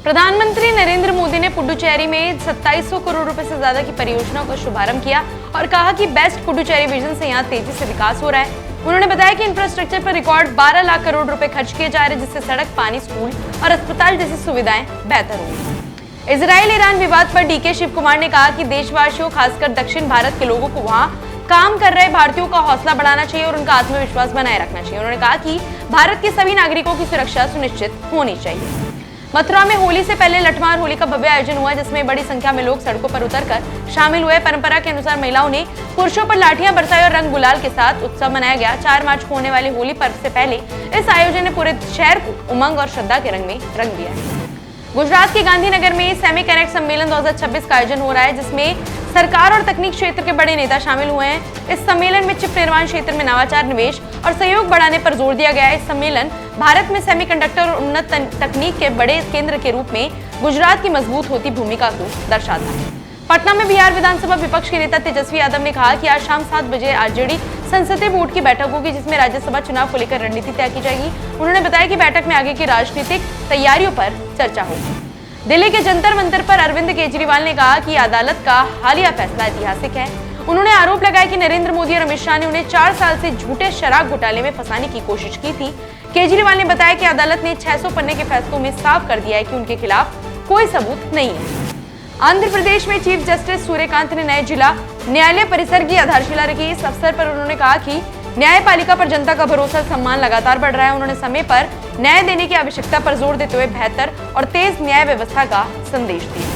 प्रधानमंत्री नरेंद्र मोदी ने पुडुचेरी में 2700 करोड़ रुपए से ज्यादा की परियोजनाओं का शुभारंभ किया और कहा कि बेस्ट पुडुचेरी विजन से यहाँ तेजी से विकास हो रहा है। उन्होंने बताया कि इंफ्रास्ट्रक्चर पर रिकॉर्ड 12 लाख करोड़ रुपए खर्च किए जा रहे हैं, जिससे सड़क, पानी, स्कूल और अस्पताल जैसी सुविधाएं बेहतर होंगी। इजराइल ईरान विवाद पर डीके शिव कुमार ने कहा कि देशवासियों, खासकर दक्षिण भारत के लोगों को वहां काम कर रहे भारतीयों का हौसला बढ़ाना चाहिए और उनका आत्मविश्वास बनाए रखना चाहिए। उन्होंने कहा कि भारत के सभी नागरिकों की सुरक्षा सुनिश्चित होनी चाहिए। मथुरा में होली से पहले लठमार होली का भव्य आयोजन हुआ, जिसमें बड़ी संख्या में लोग सड़कों पर उतरकर शामिल हुए। परंपरा के अनुसार महिलाओं ने पुरुषों पर लाठियां बरसाई और रंग गुलाल के साथ उत्सव मनाया गया। 4 मार्च को होने वाली होली पर्व से पहले इस आयोजन ने पूरे शहर को उमंग और श्रद्धा के रंग में रंग दिया है। गुजरात के गांधीनगर में सेमी कनेक्ट सम्मेलन 2026 का आयोजन हो रहा है, जिसमें सरकार और तकनीक क्षेत्र के बड़े नेता शामिल हुए हैं। इस सम्मेलन में चिप निर्माण क्षेत्र में नवाचार, निवेश और सहयोग बढ़ाने पर जोर दिया गया है। इस सम्मेलन भारत में सेमीकंडक्टर और उन्नत तकनीक के बड़े केंद्र के रूप में गुजरात की मजबूत होती भूमिका को दर्शाता है। पटना में बिहार विधानसभा विपक्ष के नेता तेजस्वी यादव ने कहा कि आज शाम 7 बजे आरजेडी संसदीय बोर्ड की बैठक होगी, जिसमें राज्यसभा चुनाव को लेकर रणनीति तय की जाएगी। उन्होंने बताया कि बैठक में आगे की राजनीतिक तैयारियों पर चर्चा होगी। दिल्ली के जंतर मंतर पर अरविंद केजरीवाल ने कहा कि अदालत का हालिया फैसला ऐतिहासिक है। उन्होंने आरोप लगाया कि नरेंद्र मोदी और अमित शाह ने उन्हें 4 साल से झूठे शराब घोटाले में फंसाने की कोशिश की थी। केजरीवाल ने बताया कि अदालत ने 600 पन्ने के फैसलों में साफ कर दिया है कि उनके खिलाफ कोई सबूत नहीं है। आंध्र प्रदेश में चीफ जस्टिस सूर्यकांत ने नए जिला न्यायालय परिसर की आधारशिला रखी। इस अवसर पर उन्होंने कहा कि न्यायपालिका पर जनता का भरोसा और सम्मान लगातार बढ़ रहा है। उन्होंने समय पर न्याय देने की आवश्यकता पर जोर देते हुए बेहतर और तेज न्याय व्यवस्था का संदेश दिया।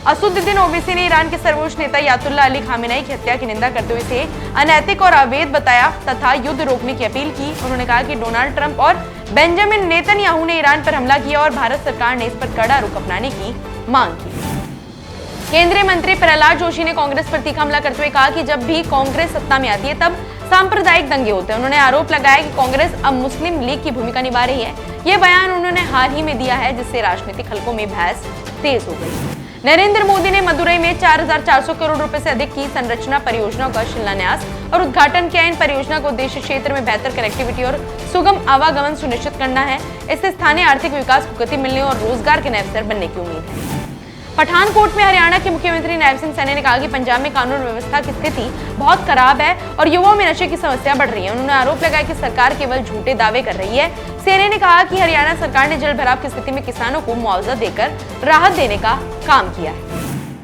असदुद्दीन ओवैसी ने ईरान के सर्वोच्च नेता अयातुल्लाह अली खामेनेई की हत्या की निंदा करते हुए इसे अनैतिक और अवैध बताया तथा युद्ध रोकने की अपील की। उन्होंने कहा कि डोनाल्ड ट्रंप और बेंजामिन नेतन्याहू ने ईरान पर हमला किया और भारत सरकार ने इस पर कड़ा रुख अपनाने की मांग की। केंद्रीय मंत्री प्रहलाद जोशी ने कांग्रेस पर तीखा हमला करते हुए कहा कि जब भी कांग्रेस सत्ता में आती है तब सांप्रदायिक दंगे होते हैं। उन्होंने आरोप लगाया कि कांग्रेस अब मुस्लिम लीग की भूमिका निभा रही है। ये बयान उन्होंने हाल ही में दिया है, जिससे राजनीतिक हलकों में बहस तेज हो गई। नरेंद्र मोदी ने मदुरई में 4400 करोड़ रुपए से अधिक की संरचना परियोजनाओं का शिलान्यास और उद्घाटन किया। इन परियोजना का उद्देश्य क्षेत्र में बेहतर कनेक्टिविटी और सुगम आवागमन सुनिश्चित करना है। इससे स्थानीय आर्थिक विकास को गति मिलने और रोजगार के नए अवसर बनने की उम्मीद है। पठानकोट में हरियाणा के मुख्यमंत्री नायब सिंह सैनी ने कहा कि पंजाब में कानून व्यवस्था की स्थिति बहुत खराब है और युवाओं में नशे की समस्या बढ़ रही है। उन्होंने आरोप लगाया कि सरकार केवल झूठे दावे कर रही है। सैनी ने कहा कि हरियाणा सरकार ने जल भराव की स्थिति में किसानों को मुआवजा देकर राहत देने का काम किया है।